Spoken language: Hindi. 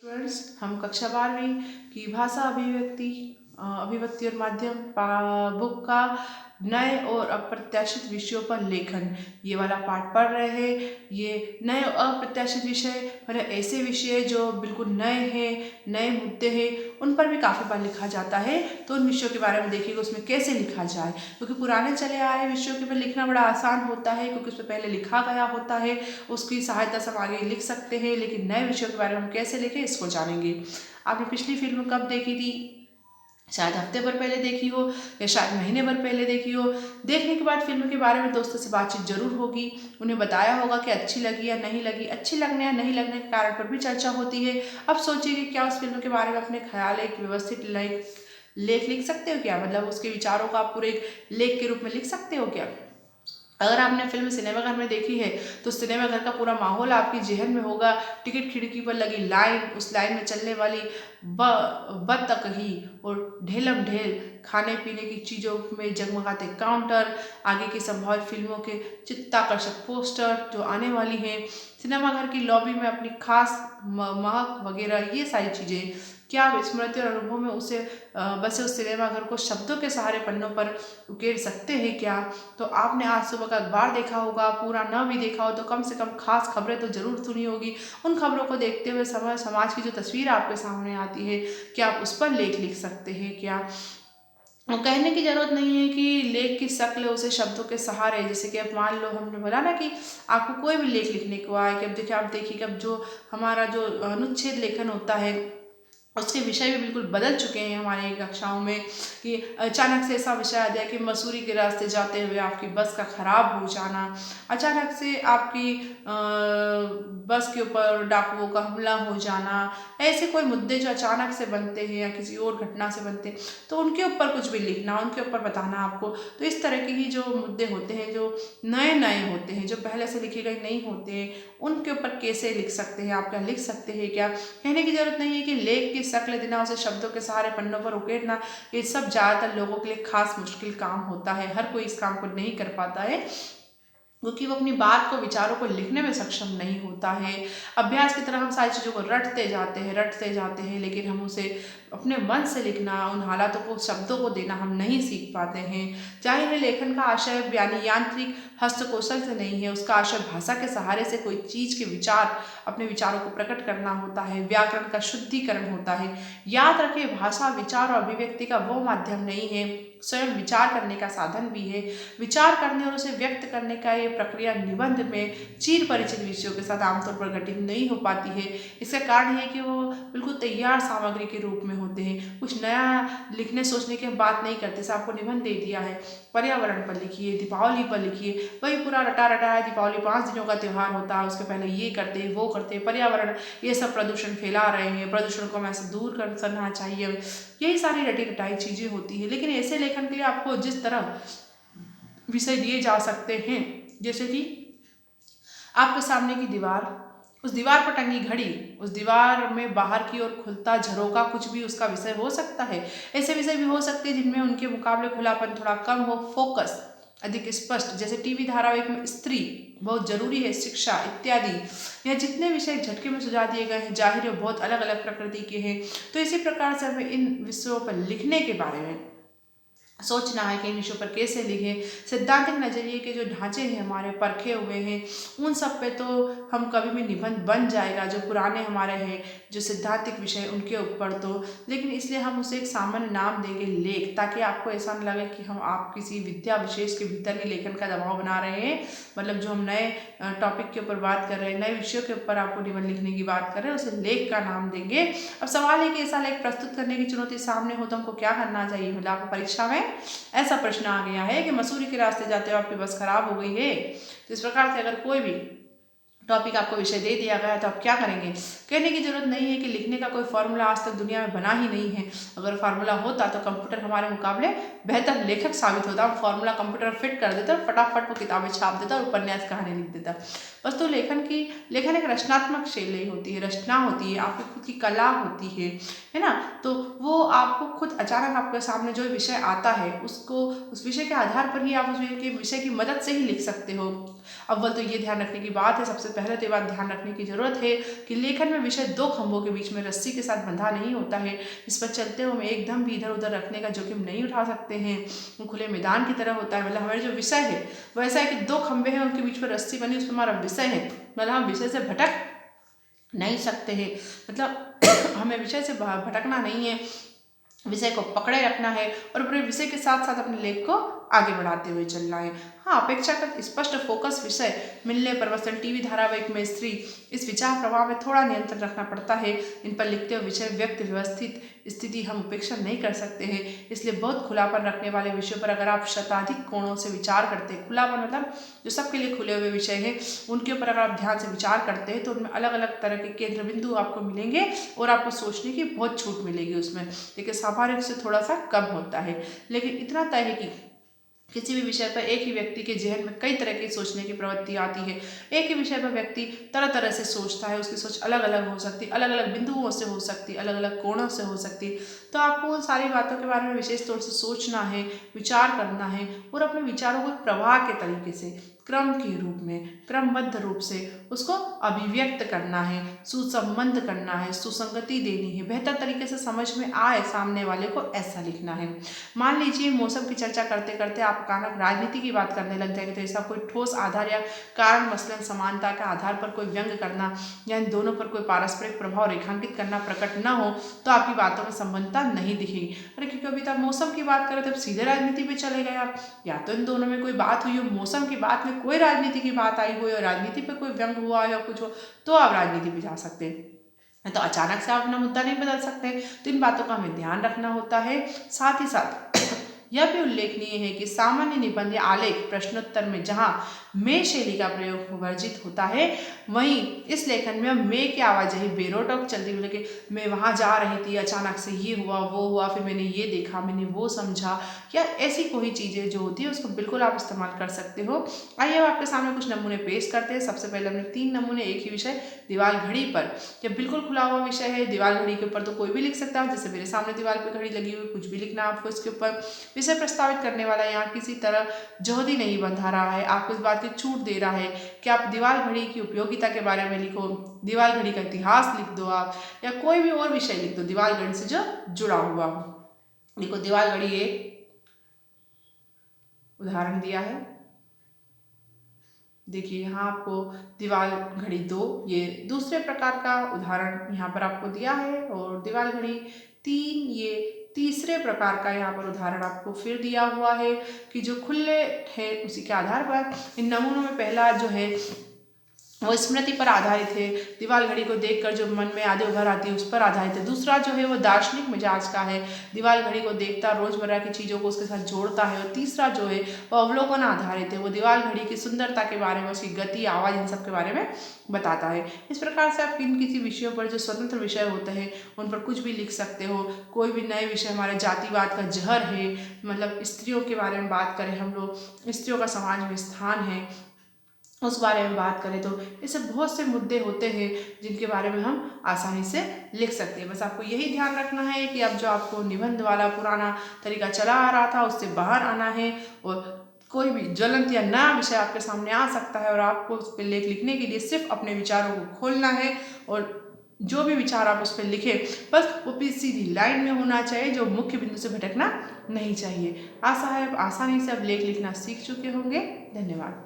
स्टूडेंट्स, हम कक्षा 12वीं की भाषा अभिव्यक्ति और माध्यम बुक का नए और अप्रत्याशित विषयों पर लेखन ये वाला पाठ पढ़ रहे हैं। ये नए और अप्रत्याशित विषय मतलब ऐसे विषय जो बिल्कुल नए हैं, नए मुद्दे हैं, उन पर भी काफ़ी बार लिखा जाता है। तो उन विषयों के बारे में देखिएगा उसमें कैसे लिखा जाए, क्योंकि पुराने चले आए विषयों के ऊपर लिखना बड़ा आसान होता है, क्योंकि उसमें पहले लिखा गया होता है, उसकी सहायता से हम आगे लिख सकते हैं। लेकिन नए विषयों के बारे में हम कैसे लिखें इसको जानेंगे। आपने पिछली फिल्म कब देखी थी? शायद हफ्ते भर पहले देखी हो या शायद महीने भर पहले देखी हो। देखने के बाद फिल्म के बारे में दोस्तों से बातचीत जरूर होगी, उन्हें बताया होगा कि अच्छी लगी या नहीं लगी। अच्छी लगने या नहीं लगने के कारण पर भी चर्चा होती है। अब सोचिए कि क्या उस फिल्म के बारे में अपने ख्याल एक व्यवस्थित लेख लिख सकते हो क्या? मतलब उसके विचारों का आप पूरे एक लेख के रूप में लिख सकते हो क्या? अगर आपने फिल्म सिनेमाघर में देखी है तो सिनेमाघर का पूरा माहौल आपकी जेहन में होगा। टिकट खिड़की पर लगी लाइन, उस लाइन में चलने वाली बतकही और ढेलम ढेल खाने पीने की चीज़ों में जगमगाते काउंटर, आगे की संभावित फिल्मों के चित्ताकर्षक पोस्टर जो आने वाली हैं, सिनेमाघर की लॉबी में अपनी खास महक वगैरह, ये सारी चीज़ें क्या आप स्मृति और अनुभव में उसे बसे उस सिनेमाघर को शब्दों के सहारे पन्नों पर उकेर सकते हैं क्या? तो आपने आज सुबह का अखबार देखा होगा, पूरा न भी देखा हो तो कम से कम खास खबरें तो जरूर सुनी होगी। उन खबरों को देखते हुए समाज की जो तस्वीर आपके सामने आती है, क्या आप उस पर लेख लिख सकते हैं क्या? और कहने की जरूरत नहीं है कि लेख की शक्ल उसे शब्दों के सहारे, जैसे कि अब मान लो हमने बोला ना कि आपको कोई भी लेख लिखने को आए कि अब देखिए आप देखिए कि अब जो हमारा जो अनुच्छेद लेखन होता है उसके विषय भी बिल्कुल बदल चुके हैं हमारे कक्षाओं में, कि अचानक से ऐसा विषय आ जाए कि मसूरी के रास्ते जाते हुए आपकी बस का खराब हो जाना, अचानक से आपकी बस के ऊपर डाकुओं का हमला हो जाना, ऐसे कोई मुद्दे जो अचानक से बनते हैं या किसी और घटना से बनते हैं, तो उनके ऊपर कुछ भी लिखना, उनके ऊपर बताना आपको। तो इस तरह के ही जो मुद्दे होते हैं जो नए नए होते हैं, जो पहले से लिखे गए नहीं होते हैं, उनके ऊपर कैसे लिख सकते हैं, आप क्या लिख सकते हैं क्या? कहने की जरूरत नहीं है कि लेख की शक्ल देना, उसे शब्दों के सहारे पन्नों पर उकेरना, ये सब ज़्यादातर लोगों के लिए खास मुश्किल काम होता है। हर कोई इस काम को नहीं कर पाता है, क्योंकि वो अपनी बात को, विचारों को लिखने में सक्षम नहीं होता है। अभ्यास की तरह हम सारी चीज़ों को रटते जाते हैं, लेकिन हम उसे अपने मन से लिखना, उन हालातों को, शब्दों को देना हम नहीं सीख पाते हैं। जाहिर है लेखन का आशय यानी यांत्रिक हस्तकौशल से नहीं है, उसका आशय भाषा के सहारे से कोई चीज़ के विचार, अपने विचारों को प्रकट करना होता है, व्याकरण का शुद्धिकरण होता है। याद रखें, भाषा विचार और अभिव्यक्ति का वो माध्यम नहीं है, स्वयं विचार करने का साधन भी है। विचार करने और उसे व्यक्त करने का ये प्रक्रिया निबंध में चिर परिचित विषयों के साथ आमतौर पर घटित नहीं हो पाती है। इसका कारण है कि वो बिल्कुल तैयार सामग्री के रूप में होते हैं, कुछ नया लिखने सोचने की बात नहीं करते। जैसे आपको निबंध दे दिया है, पर्यावरण पर लिखिए, दीपावली पर लिखिए, वही पूरा रटा रटा है, दीपावली 5 दिनों का त्यौहार होता है, उसके पहले ये करते वो करते, पर्यावरण ये सब प्रदूषण फैला रहे हैं, प्रदूषण को हमें ऐसे दूर करना चाहिए, यही सारी रटी रटाई चीज़ें होती है। लेकिन ऐसे लेखन के लिए आपको जिस तरह विषय दिए जा सकते हैं, जैसे कि आपके सामने की दीवार, उस दीवार पर टंगी घड़ी, उस दीवार में बाहर की ओर खुलता झरोका, कुछ भी उसका विषय हो सकता है। ऐसे विषय भी हो सकते हैं जिनमें उनके मुकाबले खुलापन थोड़ा कम हो, फोकस अधिक स्पष्ट, जैसे टीवी धारावाहिक में स्त्री बहुत जरूरी है, शिक्षा इत्यादि। यह जितने विषय झटके में सुझा दिए गए हैं, जाहिर है बहुत अलग अलग प्रकृति के हैं। तो इसी प्रकार से हमें इन विषयों पर लिखने के बारे में सोचना है कि इन विषयों पर कैसे लिखें। सैद्धांतिक नजरिए के जो ढांचे हैं हमारे परखे हुए हैं, उन सब पे तो हम कभी भी निबंध बन जाएगा, जो पुराने हमारे हैं जो सैद्धांतिक विषय उनके ऊपर तो। लेकिन इसलिए हम उसे एक सामान्य नाम देंगे लेख, ताकि आपको ऐसा न लगे कि हम आप किसी विद्या विशेष के भीतर ही लेखन का दबाव बना रहे हैं। मतलब जो हम नए टॉपिक के ऊपर बात कर रहे हैं, नए विषयों के ऊपर आपको निबंध लिखने की बात कर रहे हैं, उसे लेख का नाम देंगे। अब सवाल है कि ऐसा लेख प्रस्तुत करने की चुनौती सामने हो तो हमको क्या करना चाहिए। मतलब आपको परीक्षा में ऐसा प्रश्न आ गया है कि मसूरी के रास्ते जाते हुए आपकी बस खराब हो गई है, तो इस प्रकार से अगर कोई भी टॉपिक आपको विषय दे दिया गया है तो आप क्या करेंगे। कहने की जरूरत नहीं है कि लिखने का कोई फार्मूला आज तक दुनिया में बना ही नहीं है। अगर फार्मूला होता तो कंप्यूटर हमारे मुकाबले बेहतर लेखक साबित होता। फार्मूला कंप्यूटर फिट कर देता, फटाफट वो किताबें छाप देता और उपन्यास कहानी लिख देता। बस तो लेखन एक रचनात्मक शैली होती है, रचना होती है, आपकी खुद की कला होती है ना। तो वो आपको खुद अचानक आपके सामने जो विषय आता है उसको, उस विषय के आधार पर ही आप उस विषय की मदद से ही लिख सकते हो। अव्वल तो ये ध्यान रखने की बात है, सबसे पहले तो ये बात ध्यान रखने की जरूरत है कि लेखन में विषय दो खंभों के बीच में रस्सी के साथ बंधा नहीं होता है। इस पर चलते हुए हम एकदम भी इधर उधर रखने का जोखिम नहीं उठा सकते हैं। वो खुले मैदान की तरह होता है। मतलब हमारे जो विषय है वो ऐसा है कि दो खंभे हैं, उनके बीच में रस्सी बनी, उसमें हमारा विषय है। मतलब हम विषय से भटक नहीं सकते हैं। मतलब हमें विषय से भटकना नहीं है, विषय को पकड़े रखना है और अपने विषय के साथ साथ अपने लेख को आगे बढ़ाते हुए चलना है। हाँ, अपेक्षाकृत स्पष्ट फोकस विषय मिलने पर वस्तुतः टीवी धारावाहिक में स्त्री इस विचार प्रवाह में थोड़ा नियंत्रण रखना पड़ता है। इन पर लिखते हुए विषय व्यक्ति व्यवस्थित स्थिति हम उपेक्षा नहीं कर सकते हैं। इसलिए बहुत खुलापन रखने वाले विषयों पर अगर आप शताधिक कोणों से विचार करते हैं, खुलापन मतलब जो सबके लिए खुले हुए विषय हैं उनके ऊपर अगर आप ध्यान से विचार करते हैं तो उनमें अलग अलग तरह के केंद्र बिंदु आपको मिलेंगे और आपको सोचने की बहुत छूट मिलेगी उसमें। लेकिन स्वाभाविक से थोड़ा सा कम होता है। लेकिन इतना तय है कि किसी भी विषय पर एक ही व्यक्ति के जहन में कई तरह की सोचने की प्रवृत्ति आती है। एक ही विषय पर व्यक्ति तरह तरह से सोचता है, उसकी सोच अलग अलग हो सकती, अलग अलग बिंदुओं से हो सकती, अलग अलग कोणों से हो सकती। तो आपको उन सारी बातों के बारे में विशेष तौर से सोचना है, विचार करना है और अपने विचारों को प्रवाह के तरीके से, क्रम के रूप में, क्रमबद्ध रूप से उसको अभिव्यक्त करना है, सुसंबद्ध करना है, सुसंगति देनी है, बेहतर तरीके से समझ में आए सामने वाले को, ऐसा लिखना है। मान लीजिए मौसम की चर्चा करते करते आप अचानक राजनीति की बात करने लग जाएंगे, तो ऐसा कोई ठोस आधार या कारण मसलन समानता के आधार पर कोई व्यंग करना या इन दोनों पर कोई पारस्परिक प्रभाव रेखांकित करना प्रकट न हो तो आपकी बातों में संबंधता नहीं दिखेगी। अरे क्योंकि अभी तक मौसम की बात करें तो सीधे राजनीति पे चले गए आप, या तो इन दोनों में कोई बात हुई हो, मौसम की बात में कोई राजनीति की बात आई हो या राजनीति पे कोई व्यंग हुआ या कुछ हो, तो आप राजनीति पे जा सकते हैं। तो अचानक से आप अपना मुद्दा नहीं बदल सकते। तो इन बातों का हमें ध्यान रखना होता है। साथ ही साथ यह भी उल्लेखनीय है कि सामान्य निबंध या आलेख प्रश्नोत्तर में जहाँ मैं शैली का प्रयोग वर्जित होता है, वहीं इस लेखन में मैं की आवाजाही बेरोटक चलती हुई, कि मैं वहाँ जा रही थी, अचानक से ये हुआ वो हुआ, फिर मैंने ये देखा, मैंने वो समझा, या ऐसी कोई चीज़ें जो होती है उसको बिल्कुल आप इस्तेमाल कर सकते हो। आइए अब आपके सामने कुछ नमूने पेश करते हैं। सबसे पहले हमने 3 नमूने, एक ही विषय दीवार घड़ी पर। जब बिल्कुल खुला हुआ विषय है, दीवार घड़ी के ऊपर तो कोई भी लिख सकता है, जैसे मेरे सामने दीवार पर घड़ी लगी हुई, कुछ भी लिखना आपको इसके ऊपर। विषय प्रस्तावित करने वाला यहाँ किसी तरह जोहदी नहीं बंधा रहा है, आपको इस बात की छूट दे रहा है कि आप दीवार घड़ी की उपयोगिता के बारे में लिखो, दीवार घड़ी का इतिहास लिख दो आप, या कोई भी और विषय लिख दो दीवार घड़ी से जो जुड़ा हुआ हो। देखो दीवार घड़ी एक उदाहरण दिया है, देखिए यहाँ आपको दीवार घड़ी 2 ये दूसरे प्रकार का उदाहरण यहाँ पर आपको दिया है, और दीवार घड़ी 3 ये तीसरे प्रकार का यहाँ पर उदाहरण आपको फिर दिया हुआ है कि जो खुले है उसी के आधार पर। इन नमूनों में पहला जो है वो स्मृति पर आधारित है, दीवार घड़ी को देखकर जो मन में यादें उभर आती है उस पर आधारित है। दूसरा जो है वो दार्शनिक मिजाज का है, दीवार घड़ी को देखता रोजमर्रा की चीज़ों को उसके साथ जोड़ता है। और तीसरा जो है वो अवलोकन आधारित है, वो दीवार घड़ी की सुंदरता के बारे में, उसकी गति, आवाज़, इन सब के बारे में बताता है। इस प्रकार से आप किसी विषयों पर जो स्वतंत्र विषय होते हैं उन पर कुछ भी लिख सकते हो। कोई भी नए विषय, हमारे जातिवाद का जहर है, मतलब स्त्रियों के बारे में बात करें, हम लोग स्त्रियों का समाज में स्थान है, उस बारे में बात करें, तो ऐसे बहुत से मुद्दे होते हैं जिनके बारे में हम आसानी से लिख सकते हैं। बस आपको यही ध्यान रखना है कि अब जो आपको निबंध वाला पुराना तरीका चला आ रहा था उससे बाहर आना है, और कोई भी ज्वलंत या नया विषय आपके सामने आ सकता है और आपको उस पर लेख लिखने के लिए सिर्फ अपने विचारों को खोलना है, और जो भी विचार आप उस पर लिखें बस वो सीधी लाइन में होना चाहिए, जो मुख्य बिंदु से भटकना नहीं चाहिए। आशा है आप आसानी से अब लेख लिखना सीख चुके होंगे। धन्यवाद।